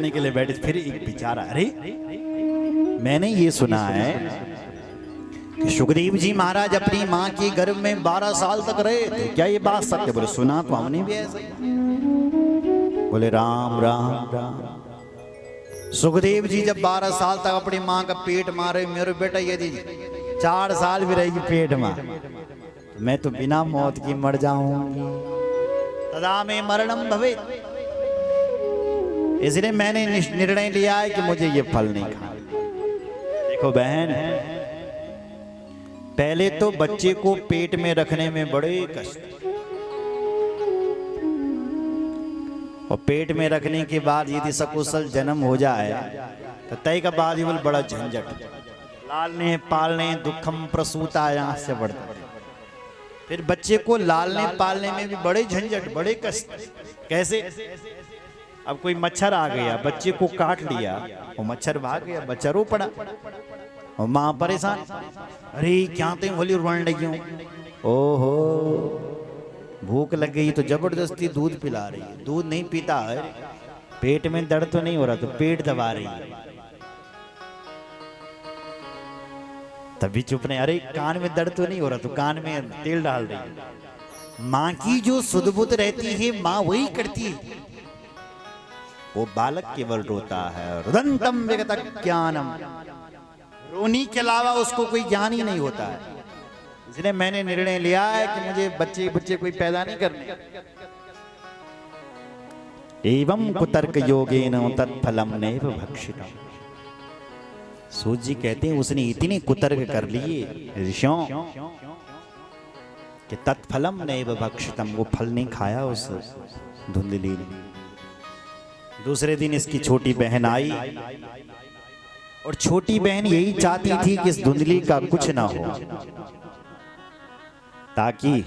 के लिए बैठे। फिर एक विचार, अरे मैंने ये सुना है कि सुखदेव जी महाराज अपनी माँ के गर्भ में 12 साल तक रहे थे, क्या ये बात सत्य? बोले सुना तो हमने भी ऐसा ही। बोले राम राम राम। सुखदेव जी जब 12 साल तक अपनी माँ का पेट मारे, मेरे बेटा यदि 4 साल भी रहेगी पेट में तो मैं तो बिना मौत की मर जाऊंगी, तदा में मरणम भवे। इसलिए मैंने निर्णय लिया है कि मुझे ये फल नहीं खाना। देखो बहन, पहले तो बच्चे को पेट में रखने में बड़े कष्ट, और पेट में रखने के बाद यदि सकुशल जन्म हो जाए तो तय का बाद ही बड़ा झंझट, लालने पालने दुखम प्रसूता यहाँ से बढ़ता है। फिर बच्चे को लालने पालने में भी बड़े झंझट, बड़े कष्ट। कैसे? अब कोई मच्छर आ गया, बच्चे को काट लिया, वो मच्छर भाग गया, बच्चा रो पड़ा और माँ परेशान, अरे क्या तुम होली रोने लगी हो? ओहो, भूख लग गई तो जबरदस्ती दूध पिला रही है, दूध नहीं पीता है, पेट में दर्द तो नहीं हो रहा तो पेट दबा रही है, तभी चुप नहीं। अरे कान में दर्द तो नहीं हो रहा तो कान में तेल डाल रही है। माँ की जो सुध बुध रहती है माँ वही करती है, वो बालक केवल रोता है। रुदंतम विगत ज्ञानम, रोनी के अलावा उसको कोई ज्ञान ही नहीं होता है। इसलिए मैंने निर्णय लिया है कि मुझे बच्चे कोई पैदा नहीं करने। एवं कुतर्क योगेन तत्फलम नैव भक्षितम्। सूत जी कहते हैं उसने इतने कुतर्क कर लिए ऋषियों कि तत्फलम नैव भक्षितम्, वो फल नहीं खाया उस धुंधली ने। दूसरे दिन इसकी छोटी बहन आई और छोटी बहन यही चाहती थी कि इस धुंधली का कुछ ना हो, ताकि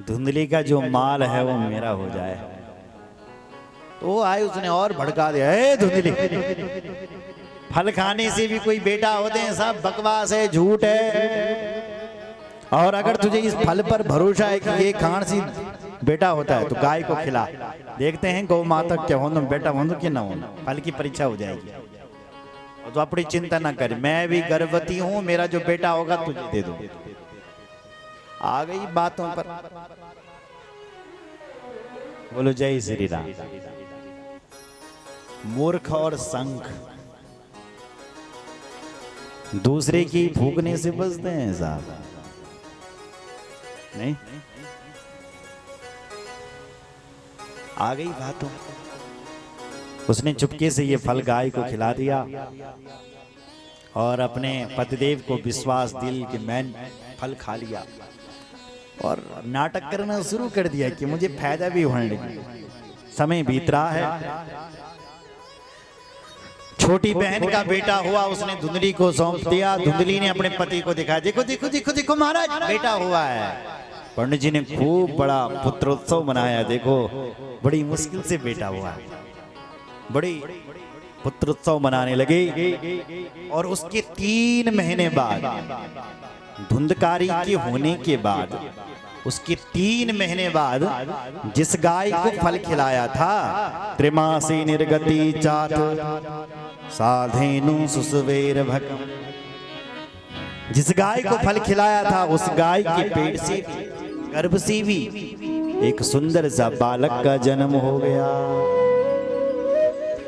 धुंधली का जो माल है वो मेरा हो जाए। तो वो आए, उसने और भड़का दिया, ए धुंधली, फल खाने से भी कोई बेटा होते हैं? सब बकवास है, झूठ है। और अगर तुझे इस फल पर भरोसा है कि ये खान से बेटा होता है तो गाय को खिला, देखते हैं गौ माता क्या हो, बेटा हो कि ना हो, फल की परीक्षा हो जाएगी। तो अपनी चिंता ना कर, मैं भी गर्भवती हूं, मेरा जो बेटा होगा तुझे दे दो। आ गई बातों पर। बोलो जय श्री राम। मूर्ख और संख दूसरे की फूकने से बचते हैं साहब, नहीं? आ गई बातों। उसने चुपके से ये फल गाय को खिला दिया और अपने पतिदेव को विश्वास दिल कि मैं फल खा लिया, और नाटक करना शुरू कर दिया कि मुझे फायदा भी होने लगी। समय बीत रहा है, छोटी बहन का बेटा हुआ, उसने धुंधली को सौंप दिया। धुंधली ने अपने पति को दिखाया, देखो देखो देखो देखो महाराज, बेटा हुआ है। पंडित जी ने खूब बड़ा पुत्रोत्सव मनाया, देखो बड़ी मुश्किल से बेटा हुआ है, बड़ी पुत्रोत्सव मनाने लगे। और उसके 3 महीने बाद, धुंधकारी के होने के बाद, उसके 3 महीने बाद जिस गाय को फल खिलाया था, त्रिमासी निर्गति चात साधेनु सुसवेर भकम, जिस गाय को फल खिलाया था उस गाय के पेट से, गर्भ से भी एक सुंदर सा बालक का जन्म हो गया।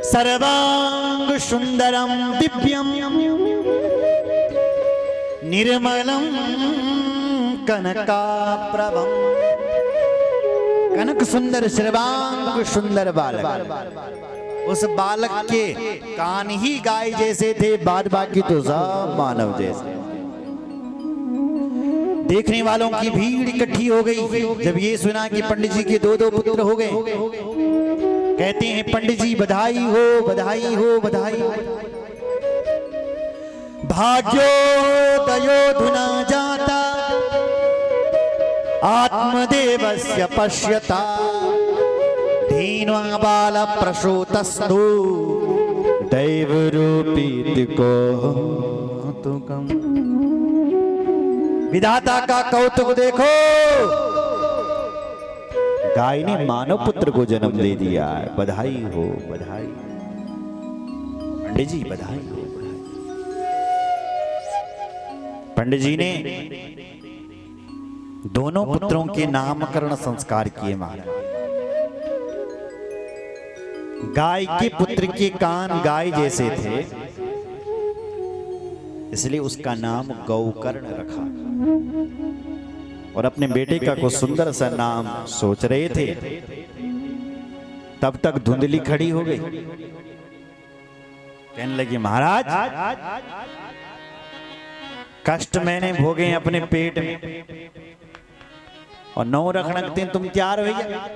सर्वांग सुंदरम दिव्यम निर्मलम कनकाप्रभम। कनक सुंदर, सर्वांग सुंदर बालक। उस बालक के कान ही गाय जैसे थे, बाद बाकी तो सब मानव जैसे। देखने वालों की भीड़ इकट्ठी हो गई जब ये सुना कि पंडित जी के 2 पुत्र हो गए। कहते हैं पंडित जी बधाई हो, बधाई हो, बधाई हो। भाग्योदयोधुना जाता आत्मदेवस्य पश्यता धीन्वा बाल प्रसूतस्तु दैवरूपीतिको तुकम। विधाता का कौतुक देखो, गाय ने मानव पुत्र को जन्म दे दिया है। बधाई हो, बधाई। पंडित जी बधाई हो, बधाई। पंडित जी ने दोनों पुत्रों के नामकरण संस्कार किए महाराज। गाय के पुत्र के कान गाय जैसे थे, इसलिए उसका नाम गौकर्ण रखा। और अपने बेटे का कोई सुंदर सा नाम सोच रहे थे, तब तक धुंधली खड़ी हो गई। कहने लगी महाराज, कष्ट मैंने भोगे अपने पेट में और 9 रखने तुम तैयार हो गया।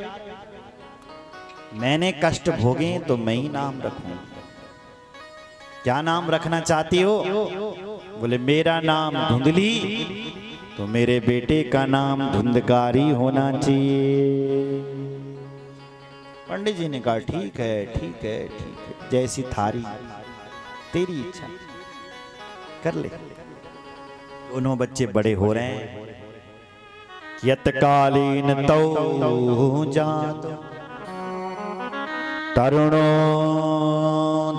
मैंने कष्ट भोगे तो मैं ही नाम रखूं। क्या नाम रखना चाहती हो? बोले मेरा नाम धुंधली, तो मेरे बेटे का नाम धुंधकारी होना चाहिए। पंडित जी ने कहा ठीक है, ठीक है, ठीक है, जैसी थारी तेरी इच्छा, कर ले। दोनों बच्चे बड़े हो रहे हैं। यत्कालीन तौ जात तरुणो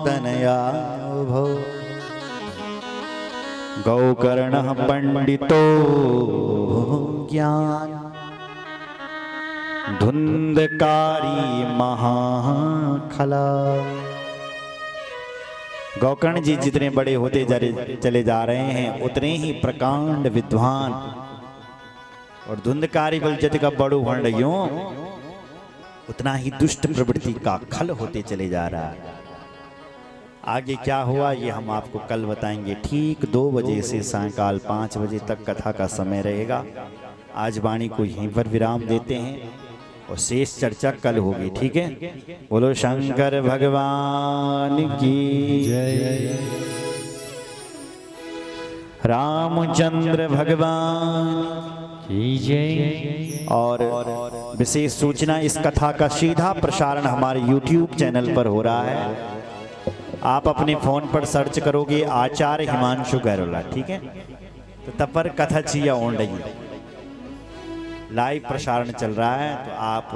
तनया भो गौकर्ण पंडितो ज्ञान धुंधकारी महाखला। गौकर्ण जी जितने बड़े होते चले जा रहे हैं, उतने ही प्रकांड विद्वान और धुंधकारी बल जत का बड़ू बन रही हो, उतना ही दुष्ट प्रवृत्ति का खल होते चले जा रहा है। आगे क्या हुआ ये हम आपको कल बताएंगे। ठीक 2 बजे से सायंकाल 5 बजे तक कथा का समय रहेगा। आज वाणी को यहीं पर विराम देते हैं और शेष चर्चा कल होगी, ठीक है। बोलो शंकर भगवान की जय, रामचंद्र भगवान की जय। और विशेष सूचना, इस कथा का सीधा प्रसारण हमारे YouTube चैनल पर हो रहा है। आप अपने फोन पर सर्च करोगे आचार्य हिमांशु गैरोला, ठीक है, तो तब पर कथा चिया ओन रही लाइव प्रसारण चल रहा है। तो आप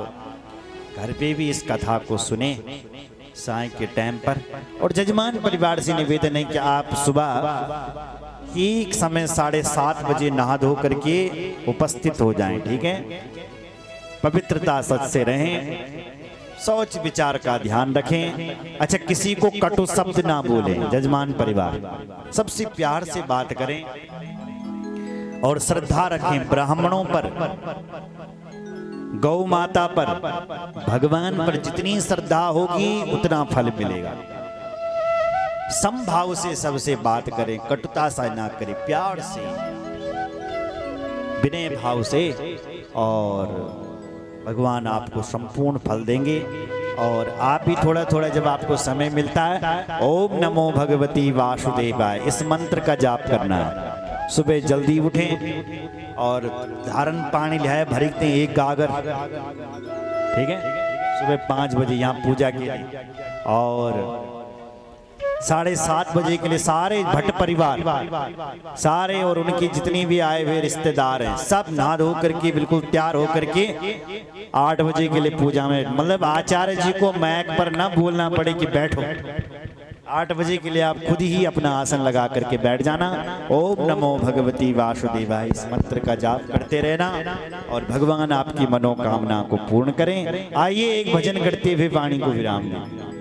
घर पे भी इस कथा को सुने साय के टाइम पर। और जजमान परिवार से निवेदन है कि आप सुबह ठीक समय 7:30 बजे नहा धो करके उपस्थित हो जाएं, ठीक है। पवित्रता सच से रहें, सोच विचार का ध्यान रखें। अच्छा, किसी को कटु शब्द ना बोलें। जजमान परिवार सबसे प्यार से बात करें और श्रद्धा रखें ब्राह्मणों पर, गौ माता पर, भगवान पर जितनी श्रद्धा होगी उतना फल मिलेगा। समभाव से सबसे बात करें, कटुता सा ना करें, प्यार से, विनय भाव से, और भगवान आपको संपूर्ण फल देंगे। और आप भी थोड़ा थोड़ा जब आपको समय मिलता है, ओम नमो भगवती वासुदेवाय, इस मंत्र का जाप करना है। सुबह जल्दी उठें और धारण पानी लिया भरते 1 गागर, ठीक है। सुबह 5 बजे यहाँ पूजा के लिए, और 7:30 बजे के लिए सारे भट्ट परिवार सारे और उनकी जितनी भी आए हुए रिश्तेदार हैं सब नहा धो करके बिल्कुल तैयार होकर के 8 बजे के लिए पूजा में, मतलब आचार्य जी को मैक पर ना बोलना पड़े कि बैठो। 8 बजे के लिए आप खुद ही अपना आसन लगा करके बैठ जाना। ओम नमो भगवती वासुदेवाय, इस मंत्र का जाप करते रहना और भगवान आपकी मनोकामना को पूर्ण करें। आइए एक भजन करते हुए वाणी को विराम दें।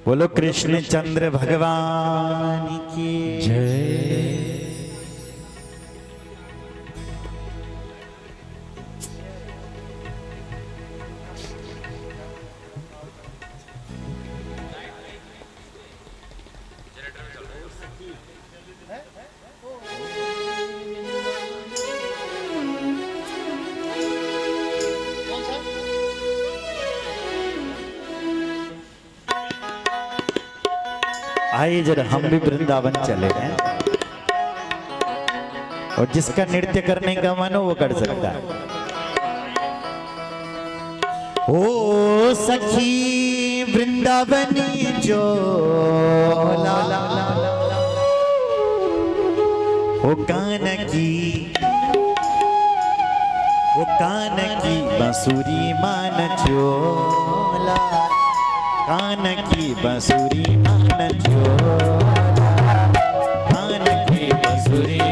बोलो कृष्ण चंद्र भगवान की जय। आइए जरा हम भी वृंदावन चले हैं, और जिसका नृत्य करने का मन हो वो कर सकता है। ओ सखी वृंदावनी जोला ओ कान की बांसुरी मान चोला कान की बांसुरी मान चोला कान की बांसुरी